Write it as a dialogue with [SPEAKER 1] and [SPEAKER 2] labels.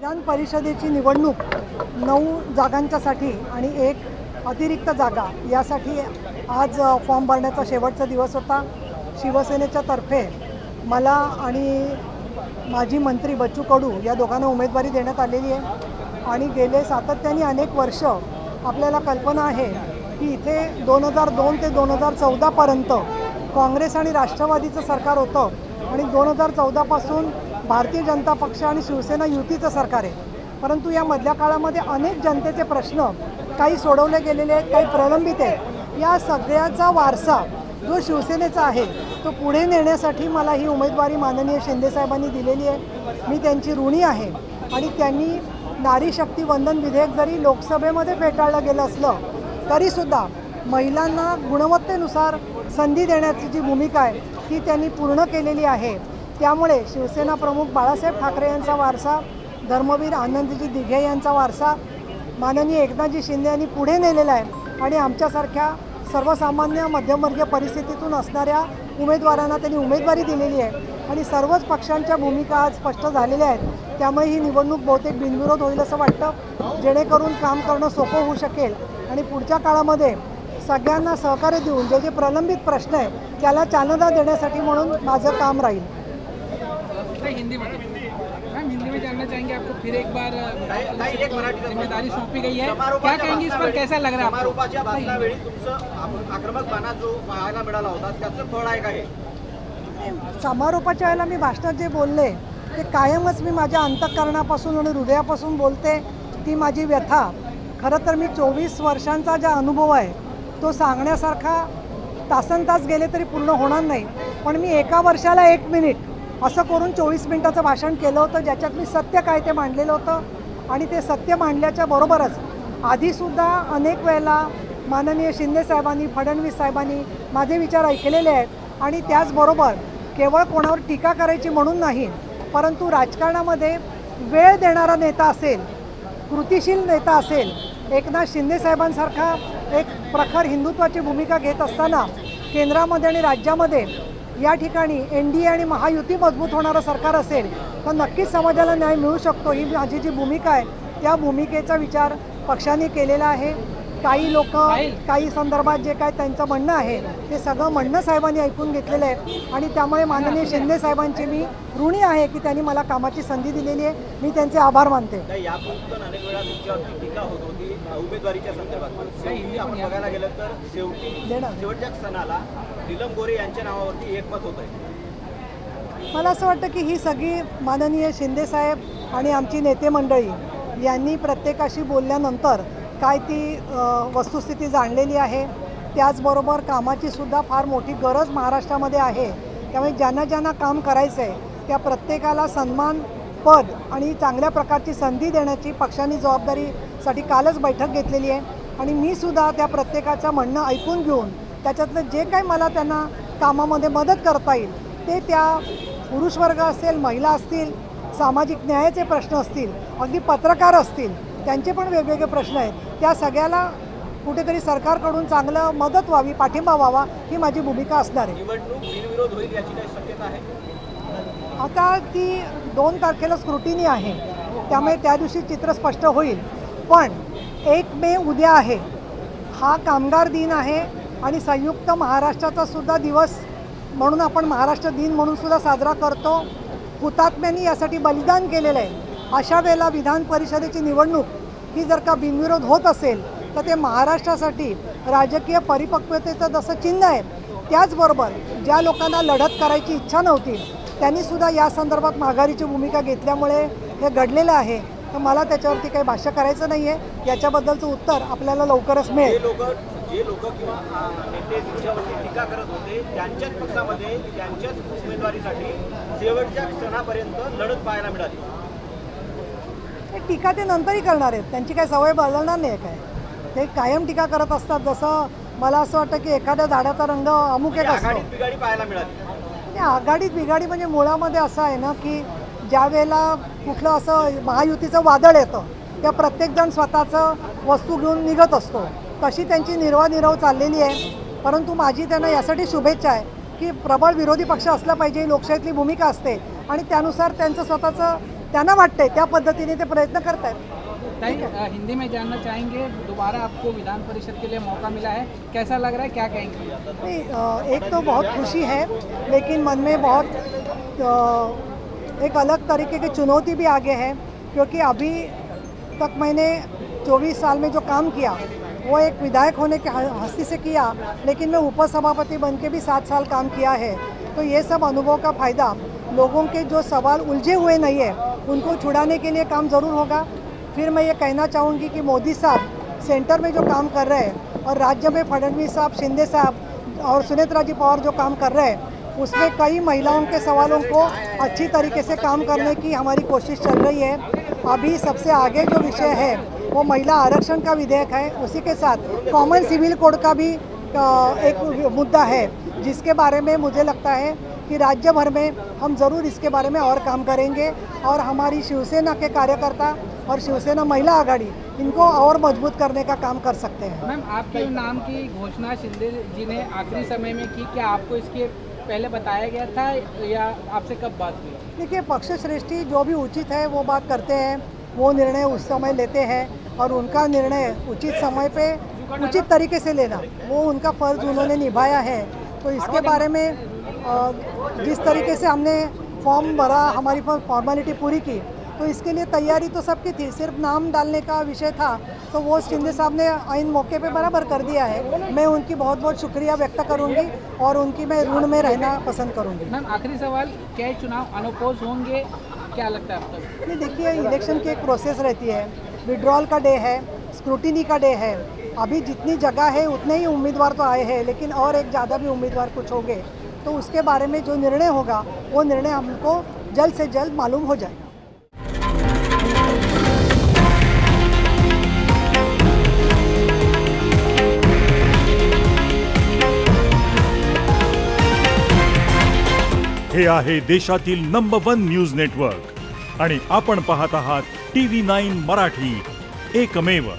[SPEAKER 1] विधान परिषदेची निवडणूक 9 जागांच्यासाठी आणि 1 अतिरिक्त जागा यासाठी आज फॉर्म भरण्याचा शेवटचा दिवस होता। शिवसेनेच्या तर्फे मला आणि माजी मंत्री बच्चू कडू या दोघांना उमेदवारी देण्यात आलेली आहे आणि गेले सातत्याने अनेक वर्ष आपल्याला कल्पना आहे की इथे 2002 ते 2014 पर्यंत काँग्रेस आणि राष्ट्रवादीचं सरकार होतं आणि 2014 पासून भारतीय जनता पक्ष आणि शिवसेना युतीचं सरकार आहे। परंतु या मधल्या काळामध्ये अनेक जनतेचे प्रश्न काही सोडवले गेलेले आहेत, काही प्रलंबित आहेत। या सगळ्याचा वारसा जो शिवसेनेचा आहे तो पुढे नेण्यासाठी मला ही उमेदवारी माननीय शिंदे साहेबांनी दिलेली आहे। मी त्यांची ऋणी आहे आणि त्यांनी नारी शक्ती वंदन विधेयक जरी लोकसभेमध्ये फेटाळलं गेलं असलं तरीसुद्धा महिलांना गुणवत्तेनुसार संधी देण्याची जी भूमिका आहे ती त्यांनी पूर्ण केलेली आहे। त्यामुळे शिवसेना प्रमुख बाळासाहेब ठाकरे यांचा वारसा, धर्मवीर आनंदजी दिघे यांचा वारसा माननीय एकनाथजी शिंदे यांनी पुढे नेलेला आहे आणि आमच्यासारख्या सर्वसामान्य मध्यमवर्गीय परिस्थितीतून असणाऱ्या उमेदवारांना त्यांनी उमेदवारी दिलेली आहे आणि सर्वच पक्षांच्या भूमिका आज स्पष्ट झालेल्या आहेत। त्यामुळे ही निवडणूक बहुतेक बिनविरोध होईल असं वाटतं, जेणेकरून काम करणं सोपं होऊ शकेल आणि पुढच्या काळामध्ये सगळ्यांना सहकार्य देऊन जे जे प्रलंबित प्रश्न आहेत त्याला चालना देण्यासाठी म्हणून माझं काम राहील।
[SPEAKER 2] हिंदी में जानना चाहेंगे, आपको फिर एक बार जिम्मेदारी सौंपी गई है, क्या कहेंगे इस पर, कैसा लग रहा है आपको?
[SPEAKER 3] समारोपाच्या भाषणावेळी तुमचं आक्रमकपणा जो पाहायला मिळाला होता त्याचं फळ आहे का हे?
[SPEAKER 1] समारोपाच्या वेळेला मी भाषणात जे बोलले ते कायमच मी माझ्या अंतःकरणापासून आणि हृदयापासून बोलते, ती माझी व्यथा। खरं तर मी 24 वर्षांचा ज्या अनुभव आहे तो सांगण्यासारखा तासनतास गेले तरी पूर्ण होणार नाही, पण मी एका वर्षाला 1 मिनिट असं करून 24 मिनिटाचं भाषण केलं होतं, ज्याच्यात मी सत्य काय ते मांडलेलं होतं आणि ते सत्य मांडल्याच्या बरोबरच आधीसुद्धा अनेक वेळेला माननीय शिंदे साहेबांनी, फडणवीस साहेबांनी माझे विचार ऐकलेले आहेत आणि त्याचबरोबर केवळ कोणावर टीका करायची म्हणून नाही, परंतु राजकारणामध्ये वेळ देणारा नेता असेल, कृतिशील नेता असेल, एकनाथ शिंदे साहेबांसारखा एक प्रखर हिंदुत्वाची भूमिका घेत असताना केंद्रामध्ये आणि राज्यामध्ये या ठिकाणी NDA आणि महायुती मजबूत होणारं सरकार असेल तर नक्कीच समाजाला न्याय मिळू शकतो। ही माझी जी भूमिका आहे त्या भूमिकेचा विचार पक्षाने केलेला आहे। काही लोक काही संदर्भात जे काय त्यांचं म्हणणं आहे ते सगळं म्हणणं साहेबांनी ऐकून घेतलेलं आहे आणि त्यामुळे माननीय शिंदे साहेबांची मी ऋणी आहे की त्यांनी मला कामाची संधी दिलेली आहे। मी त्यांचे आभार मानते।
[SPEAKER 3] यापूर्वी अनेक वेळा तुमच्यावरती टीका होत होती उमेदवारीच्या संदर्भात। शेवटी आपण बघायला गेलं तर शेवटच्या क्षणाला नीलम गोरे यांच्या नावावरती एकमत होत आहे।
[SPEAKER 1] मला असं वाटतं की ही सगळी माननीय शिंदे साहेब आणि आमची नेते मंडळी यांनी प्रत्येकाशी बोलल्यानंतर काय ती वस्तुस्थिती जाणलेली आहे। त्याचबरोबर कामाची सुद्धा फार मोठी गरज महाराष्ट्रामध्ये आहे, त्यामुळे ज्यांना ज्यांना काम करायचं आहे त्या प्रत्येकाला सन्मान, पद आणि चांगल्या प्रकारची संधी देण्याची पक्षाने जबाबदारीसाठी कालच बैठक घेतलेली आहे आणि मी सुद्धा त्या प्रत्येकाचं म्हणणं ऐकून घेऊन त्याच्यातलं जे काही मला त्यांना कामामध्ये मदत करता येईल ते त्या पुरुष वर्ग असेल, महिला असतील, सामाजिक न्यायाचे प्रश्न असतील, अगदी पत्रकार असतील, त्यांचे पण वेगवेगळे प्रश्न आहेत, त्या सगळ्याला कुठेतरी सरकारकडून चांगलं मदत व्हावी, पाठिंबा व्हावा ही माझी भूमिका असणार आहे।
[SPEAKER 3] निवडणूक बिनविरोध होईल याची काही शक्यता आहे?
[SPEAKER 1] आता ती 2 तारखेला स्क्रुटिनी आहे, त्यामुळे त्या दिवशी चित्र स्पष्ट होईल। पण 1 मे उद्या आहे, हा कामगार दिन आहे आणि संयुक्त महाराष्ट्राचा सुद्धा दिवस म्हणून आपण महाराष्ट्र दिन म्हणून सुद्धा साजरा करतो। हुतात्म्यांनी यासाठी बलिदान केलेलं आहे। अशा वेळेला विधान परिषदेची निवडणूक ही जर का बिनविरोध होत असेल तर ते महाराष्ट्रासाठी राजकीय परिपक्वतेचं जसं चिन्ह आहे, त्याचबरोबर ज्या लोकांना लढत करायची इच्छा नव्हती त्यांनीसुद्धा या संदर्भात माघारीची भूमिका घेतल्यामुळे हे घडलेलं आहे। तर मला त्याच्यावरती काही भाष्य करायचं नाही आहे, याच्याबद्दलचं उत्तर आपल्याला लवकरच मिळेल।
[SPEAKER 3] जे लोक किंवा नेते तुमच्यावरती टीका करत होते त्यांच्याच पक्षामध्ये त्यांच्याच उमेदवारीसाठी शेवटच्या क्षणापर्यंत लढत पाहायला मिळाली।
[SPEAKER 1] टीका ते नंतरही करणार आहेत, त्यांची काही सवय बदलणार नाही काय, ते कायम टीका करत असतात। जसं मला असं वाटतं की एखाद्या झाडाचा रंग अमुक एक असतो,
[SPEAKER 3] आघाडीत बिघाडी पाहायला मिळाली।
[SPEAKER 1] आघाडीत बिघाडी म्हणजे मुळामध्ये असं आहे ना की ज्या वेळेला कुठलं असं महायुतीचं वादळ येतं त्या प्रत्येकजण स्वतःचं वस्तू घेऊन निघत असतो, तशी त्यांची निर्वानिरव चाललेली आहे। परंतु माझी त्यांना यासाठी शुभेच्छा आहे की प्रबळ विरोधी पक्ष असला पाहिजे, लोकशाहीतली भूमिका असते आणि त्यानुसार त्यांचं स्वतःचं त्यांना वाटतंय त्या पद्धतीने ते प्रयत्न करतायत.
[SPEAKER 2] ताई, हिंदी में जानना चाहेंगे, दोबारा आपको विधान परिषद के लिए मौका मिला है, कैसा लग रहा है, क्या कहेंगे?
[SPEAKER 1] नहीं, एक तो बहुत खुशी है, लेकिन मन में बहुत एक अलग तरीके की चुनौती भी आगे है, क्योंकि अभी तक मैंने 24 साल में जो काम किया वो एक विधायक होने के हस्ती से किया, लेकिन मैं उपसभापति बन के भी 7 साल काम किया है. तो ये सब अनुभव का फ़ायदा लोगों के जो सवाल उलझे हुए नहीं है उनको छुड़ाने के लिए काम ज़रूर होगा. फिर मैं ये कहना चाहूँगी कि मोदी साहब सेंटर में जो काम कर रहे हैं और राज्य में फडणवीस साहब, शिंदे साहब और सुनेत्रा जी पवार जो काम कर रहे हैं उसमें कई महिलाओं के सवालों को अच्छी तरीके से काम करने की हमारी कोशिश चल रही है. अभी सबसे आगे जो विषय है वो महिला आरक्षण का विधेयक है. उसी के साथ कॉमन सिविल कोड का भी एक मुद्दा है, जिसके बारे में मुझे लगता है कि राज्य भर में हम ज़रूर इसके बारे में और काम करेंगे और हमारी शिवसेना के कार्यकर्ता और शिवसेना महिला आघाड़ी इनको और मजबूत करने का काम कर सकते हैं.
[SPEAKER 2] मैम, आपके नाम की घोषणा शिंदे जी ने आखिरी समय में की, क्या आपको इसके पहले बताया गया था या आपसे कब बात हुई?
[SPEAKER 1] देखिए, पक्ष श्रेष्ठी जो भी उचित है वो बात करते हैं, वो निर्णय उस समय लेते हैं और उनका निर्णय उचित समय पे उचित तरीके से लेना वो उनका फ़र्ज उन्होंने निभाया है. तो इसके बारे में जिस तरीके से हमने फॉर्म भरा, हमारी फॉर्मेलिटी पूरी की, तो इसके लिए तैयारी तो सबकी थी, सिर्फ नाम डालने का विषय था, तो वो शिंदे साहब ने आइन मौके पे बराबर कर दिया है. मैं उनकी बहुत बहुत शुक्रिया व्यक्त करूंगी और उनकी मैं ऋण में रहना पसंद करूंगी.
[SPEAKER 2] मैम, आखिरी सवाल, क्या ये चुनाव अनोपोज होंगे, क्या लगता है आपको?
[SPEAKER 1] नहीं, देखिए, इलेक्शन की एक प्रोसेस रहती है, विड्रॉल का डे है, स्क्रूटिनी का डे है. अभी जितनी जगह है उतने ही उम्मीदवार तो आए हैं, लेकिन और एक ज़्यादा भी उम्मीदवार कुछ होंगे, तो उसके बारे में जो निर्णय होगा वो निर्णय हमको जल्द से जल्द मालूम हो जाएगा.
[SPEAKER 4] हे आहे देशातील नंबर 1 न्यूज नेटवर्क आणि आपण पाहत आहात TV9 मराठी, एकमेव.